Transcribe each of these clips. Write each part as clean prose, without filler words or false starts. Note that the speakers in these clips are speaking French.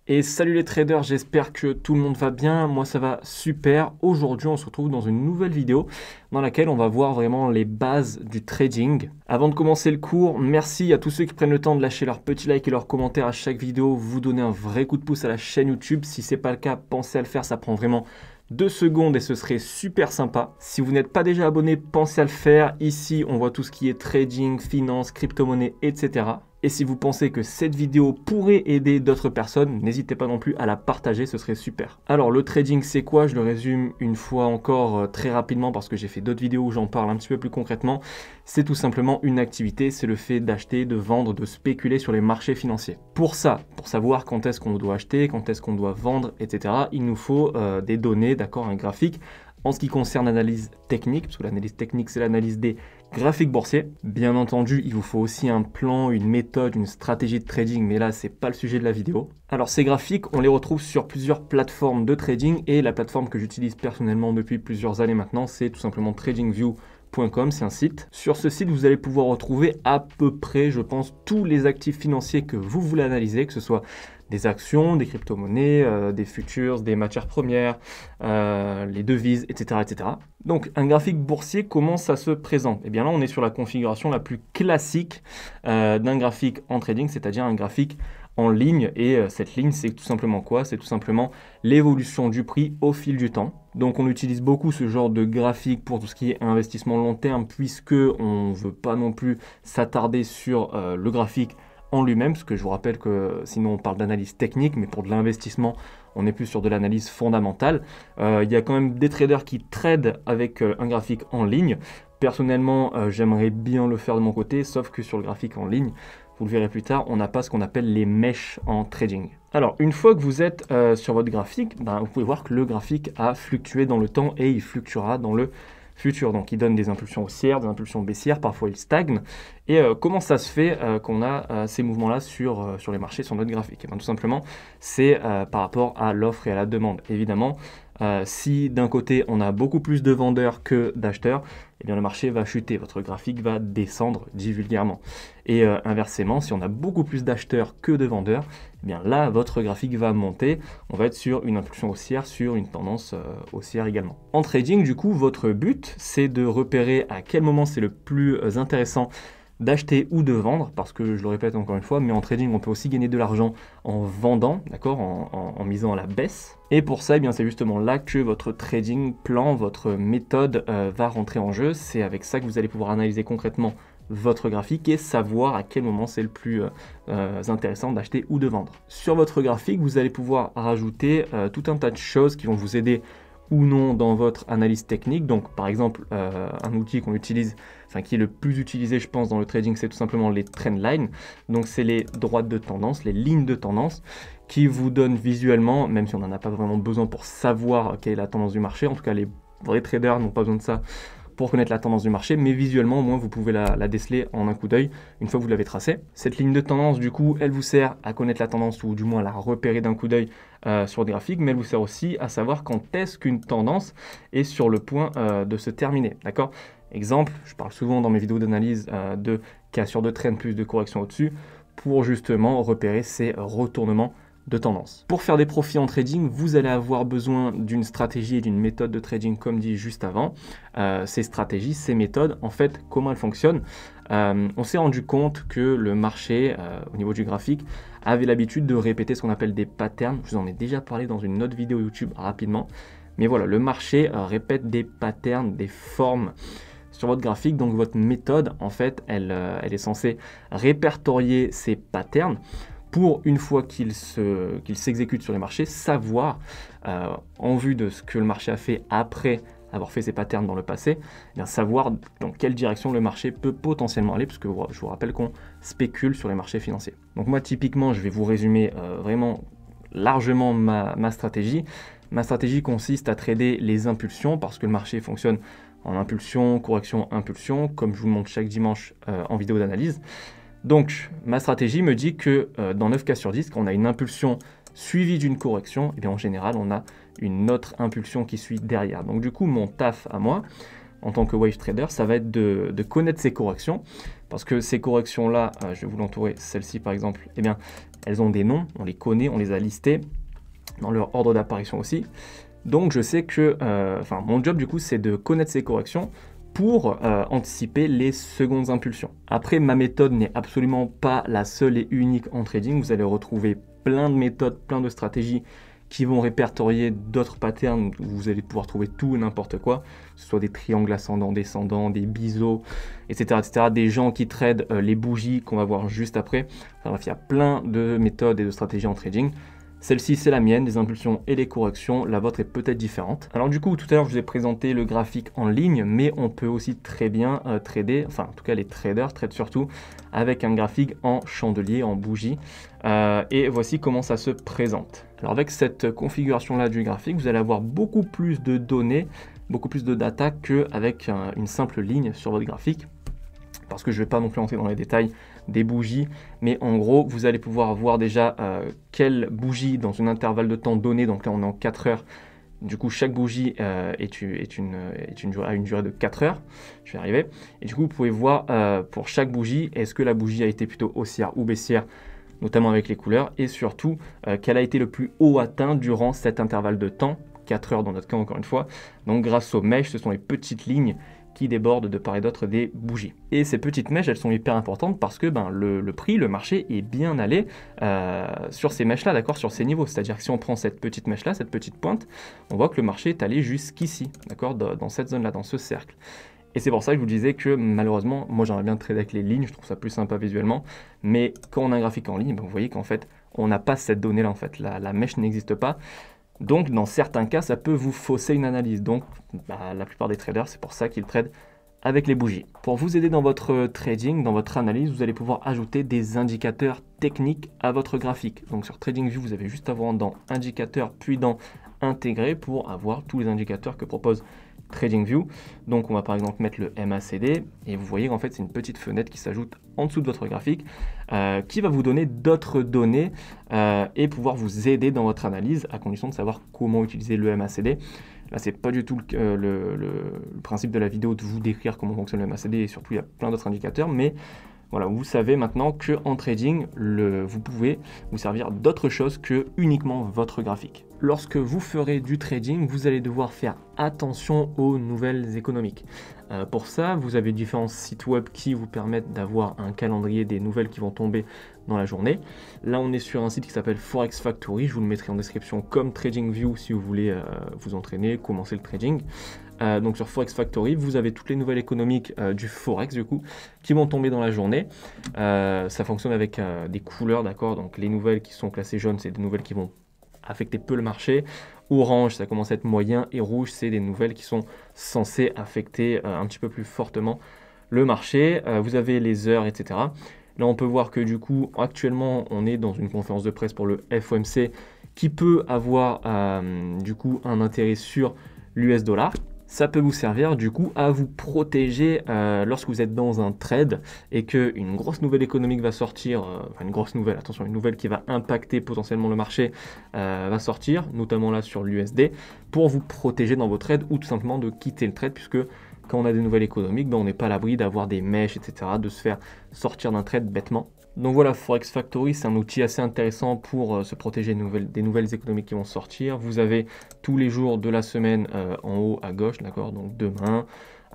Et salut les traders, j'espère que tout le monde va bien, moi ça va super. Aujourd'hui on se retrouve dans une nouvelle vidéo dans laquelle on va voir vraiment les bases du trading. Avant de commencer le cours, merci à tous ceux qui prennent le temps de lâcher leur petit like et leur commentaire à chaque vidéo. Vous donnez un vrai coup de pouce à la chaîne YouTube. Si ce n'est pas le cas, pensez à le faire, ça prend vraiment 2 secondes et ce serait super sympa. Si vous n'êtes pas déjà abonné, pensez à le faire. Ici, on voit tout ce qui est trading, finance, crypto-monnaie, etc. Et si vous pensez que cette vidéo pourrait aider d'autres personnes, n'hésitez pas non plus à la partager, ce serait super. Alors le trading c'est quoi? Je le résume une fois encore très rapidement parce que j'ai fait d'autres vidéos où j'en parle un petit peu plus concrètement. C'est tout simplement une activité, c'est le fait d'acheter, de vendre, de spéculer sur les marchés financiers. Pour ça, pour savoir quand est-ce qu'on doit acheter, quand est-ce qu'on doit vendre, etc., il nous faut des données, d'accord, un graphique. En ce qui concerne l'analyse technique, parce que l'analyse technique c'est l'analyse des graphiques boursiers. Bien entendu, il vous faut aussi un plan, une méthode, une stratégie de trading, mais là, c'est pas le sujet de la vidéo. Alors, ces graphiques, on les retrouve sur plusieurs plateformes de trading et la plateforme que j'utilise personnellement depuis plusieurs années maintenant, c'est tout simplement TradingView.com, c'est un site. Sur ce site, vous allez pouvoir retrouver à peu près, je pense, tous les actifs financiers que vous voulez analyser, que ce soit des actions, des crypto-monnaies, des futures, des matières premières, les devises, etc., etc. Donc, un graphique boursier, comment ça se présente? Eh bien là, on est sur la configuration la plus classique d'un graphique en trading, c'est-à-dire un graphique en ligne. Et cette ligne, c'est tout simplement quoi? C'est tout simplement l'évolution du prix au fil du temps. Donc, on utilise beaucoup ce genre de graphique pour tout ce qui est investissement long terme, puisque on ne veut pas non plus s'attarder sur le graphique en lui-même, parce que je vous rappelle que sinon on parle d'analyse technique, mais pour de l'investissement, on est plus sur de l'analyse fondamentale. Il y a quand même des traders qui tradent avec un graphique en ligne. Personnellement, j'aimerais bien le faire de mon côté, sauf que sur le graphique en ligne, vous le verrez plus tard, on n'a pas ce qu'on appelle les mèches en trading. Alors, une fois que vous êtes sur votre graphique, vous pouvez voir que le graphique a fluctué dans le temps et il fluctuera dans le futur. Donc, il donne des impulsions haussières, des impulsions baissières, parfois il stagne. Et comment ça se fait qu'on a ces mouvements-là sur les marchés, sur notre graphique? Et bien, tout simplement, c'est par rapport à l'offre et à la demande. Évidemment, si d'un côté on a beaucoup plus de vendeurs que d'acheteurs, eh bien le marché va chuter, votre graphique va descendre, dit vulgairement. Et inversement, si on a beaucoup plus d'acheteurs que de vendeurs, eh bien là votre graphique va monter, on va être sur une impulsion haussière, sur une tendance haussière également. En trading, du coup, votre but, c'est de repérer à quel moment c'est le plus intéressant d'acheter ou de vendre, parce que je le répète encore une fois, mais en trading on peut aussi gagner de l'argent en vendant, d'accord, en misant à la baisse. Et pour ça, eh bien c'est justement là que votre trading plan, votre méthode va rentrer en jeu. C'est avec ça que vous allez pouvoir analyser concrètement votre graphique et savoir à quel moment c'est le plus intéressant d'acheter ou de vendre. Sur votre graphique, vous allez pouvoir rajouter tout un tas de choses qui vont vous aider ou non dans votre analyse technique. Donc par exemple, un outil qu'on utilise, qui est le plus utilisé je pense dans le trading, c'est tout simplement les trendlines. Donc c'est les droites de tendance, les lignes de tendance qui vous donnent visuellement, même si on n'en a pas vraiment besoin pour savoir quelle est la tendance du marché, en tout cas les vrais traders n'ont pas besoin de ça pour connaître la tendance du marché, mais visuellement au moins vous pouvez la déceler en un coup d'œil une fois que vous l'avez tracée. Cette ligne de tendance du coup elle vous sert à connaître la tendance ou du moins à la repérer d'un coup d'œil sur le graphique, mais elle vous sert aussi à savoir quand est-ce qu'une tendance est sur le point de se terminer, d'accord? Exemple, je parle souvent dans mes vidéos d'analyse de cas sur de trend plus de correction au-dessus pour justement repérer ces retournements de tendance. Pour faire des profits en trading, vous allez avoir besoin d'une stratégie et d'une méthode de trading comme dit juste avant. Ces stratégies, ces méthodes, en fait, comment elles fonctionnent? On s'est rendu compte que le marché, au niveau du graphique, avait l'habitude de répéter ce qu'on appelle des patterns. Je vous en ai déjà parlé dans une autre vidéo YouTube rapidement. Mais voilà, le marché répète des patterns, des formes sur votre graphique. Donc votre méthode, en fait, elle est censée répertorier ces patterns pour, une fois qu'il s'exécute sur les marchés, savoir, en vue de ce que le marché a fait après avoir fait ses patterns dans le passé, eh bien savoir dans quelle direction le marché peut potentiellement aller, parce que je vous rappelle qu'on spécule sur les marchés financiers. Donc moi, typiquement, je vais vous résumer vraiment largement ma stratégie. Ma stratégie consiste à trader les impulsions, parce que le marché fonctionne en impulsion, correction, impulsion, comme je vous le montre chaque dimanche en vidéo d'analyse. Donc, ma stratégie me dit que dans 9 cas sur 10, quand on a une impulsion suivie d'une correction, eh bien, en général, on a une autre impulsion qui suit derrière. Donc, du coup, mon taf à moi, en tant que wave trader, ça va être de connaître ces corrections, parce que ces corrections-là, je vais vous l'entourer, celle-ci par exemple, eh bien, elles ont des noms, on les connaît, on les a listées, dans leur ordre d'apparition aussi. Donc je sais que, mon job du coup, c'est de connaître ces corrections pour anticiper les secondes impulsions. Après, ma méthode n'est absolument pas la seule et unique en trading. Vous allez retrouver plein de méthodes, plein de stratégies qui vont répertorier d'autres patterns où vous allez pouvoir trouver tout et n'importe quoi, que ce soit des triangles ascendants, descendants, des biseaux, etc., etc., des gens qui tradent les bougies qu'on va voir juste après. Enfin bref, il y a plein de méthodes et de stratégies en trading. Celle-ci, c'est la mienne, les impulsions et les corrections. La vôtre est peut-être différente. Alors du coup, tout à l'heure, je vous ai présenté le graphique en ligne, mais on peut aussi très bien trader, enfin en tout cas les traders tradent surtout avec un graphique en chandelier, en bougie. Et voici comment ça se présente. Alors avec cette configuration-là du graphique, vous allez avoir beaucoup plus de données, beaucoup plus de data qu'avec une simple ligne sur votre graphique. Parce que je ne vais pas non plus entrer dans les détails des bougies, mais en gros, vous allez pouvoir voir déjà quelle bougie dans un intervalle de temps donné, donc là on est en 4 heures, du coup chaque bougie a une durée de 4 heures, je vais y arriver, et du coup vous pouvez voir pour chaque bougie, est-ce que la bougie a été plutôt haussière ou baissière, notamment avec les couleurs, et surtout quel a été le plus haut atteint durant cet intervalle de temps, 4 heures dans notre cas encore une fois, donc grâce aux mèches, ce sont les petites lignes qui débordent de part et d'autre des bougies. Et ces petites mèches, elles sont hyper importantes parce que le prix, le marché est bien allé sur ces mèches-là, d'accord, sur ces niveaux. C'est-à-dire que si on prend cette petite mèche-là, cette petite pointe, on voit que le marché est allé jusqu'ici, d'accord, dans cette zone-là, dans ce cercle. Et c'est pour ça que je vous disais que malheureusement, moi j'aimerais bien trader avec les lignes, je trouve ça plus sympa visuellement, mais quand on a un graphique en ligne, vous voyez qu'en fait, on n'a pas cette donnée-là, en fait, la mèche n'existe pas. Donc, dans certains cas, ça peut vous fausser une analyse. Donc, la plupart des traders, c'est pour ça qu'ils tradent avec les bougies. Pour vous aider dans votre trading, dans votre analyse, vous allez pouvoir ajouter des indicateurs techniques à votre graphique. Donc, sur TradingView, vous avez juste à voir dans Indicateurs, puis dans Intégrer pour avoir tous les indicateurs que propose TradingView. Donc, on va par exemple mettre le MACD et vous voyez qu'en fait, c'est une petite fenêtre qui s'ajoute en dessous de votre graphique qui va vous donner d'autres données et pouvoir vous aider dans votre analyse à condition de savoir comment utiliser le MACD. Là, c'est pas du tout le principe de la vidéo de vous décrire comment fonctionne le MACD et surtout, il y a plein d'autres indicateurs, mais voilà, vous savez maintenant qu'en trading, vous pouvez vous servir d'autre chose que uniquement votre graphique. Lorsque vous ferez du trading, vous allez devoir faire attention aux nouvelles économiques. Pour ça, vous avez différents sites web qui vous permettent d'avoir un calendrier des nouvelles qui vont tomber dans la journée. Là, on est sur un site qui s'appelle Forex Factory. Je vous le mettrai en description comme TradingView si vous voulez vous entraîner, commencer le trading. Donc sur Forex Factory, vous avez toutes les nouvelles économiques du Forex du coup qui vont tomber dans la journée. Ça fonctionne avec des couleurs, d'accord. Donc les nouvelles qui sont classées jaunes, c'est des nouvelles qui vont affecter peu le marché. Orange, ça commence à être moyen, et rouge, c'est des nouvelles qui sont censées affecter un petit peu plus fortement le marché. Vous avez les heures, etc. Là, on peut voir que du coup, actuellement, on est dans une conférence de presse pour le FOMC qui peut avoir du coup un intérêt sur l'US dollar. Ça peut vous servir du coup à vous protéger lorsque vous êtes dans un trade et qu'une grosse nouvelle économique va sortir, enfin une grosse nouvelle, attention, une nouvelle qui va impacter potentiellement le marché va sortir, notamment là sur l'USD, pour vous protéger dans vos trades ou tout simplement de quitter le trade puisque quand on a des nouvelles économiques, on n'est pas à l'abri d'avoir des mèches, etc., de se faire sortir d'un trade bêtement. Donc voilà, Forex Factory, c'est un outil assez intéressant pour se protéger des nouvelles économiques qui vont sortir. Vous avez tous les jours de la semaine en haut à gauche, d'accord, donc demain,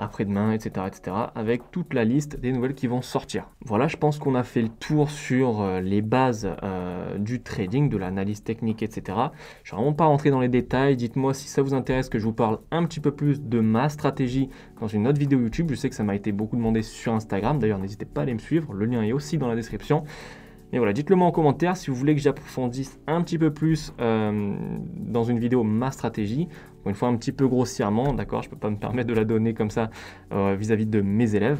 après-demain, etc., etc., avec toute la liste des nouvelles qui vont sortir. Voilà, je pense qu'on a fait le tour sur les bases du trading, de l'analyse technique, etc. Je ne vais vraiment pas rentrer dans les détails. Dites-moi si ça vous intéresse que je vous parle un petit peu plus de ma stratégie dans une autre vidéo YouTube. Je sais que ça m'a été beaucoup demandé sur Instagram. D'ailleurs, n'hésitez pas à aller me suivre. Le lien est aussi dans la description. Mais voilà, dites-le moi en commentaire si vous voulez que j'approfondisse un petit peu plus dans une vidéo ma stratégie. Une fois un petit peu grossièrement, d'accord, je ne peux pas me permettre de la donner comme ça vis-à-vis de mes élèves.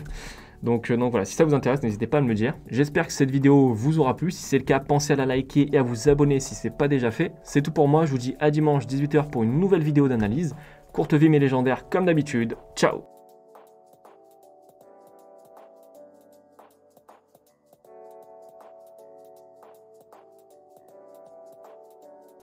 Donc voilà, si ça vous intéresse, n'hésitez pas à me le dire. J'espère que cette vidéo vous aura plu. Si c'est le cas, pensez à la liker et à vous abonner si ce n'est pas déjà fait. C'est tout pour moi, je vous dis à dimanche 18 h pour une nouvelle vidéo d'analyse. Courte vie mais légendaire comme d'habitude. Ciao!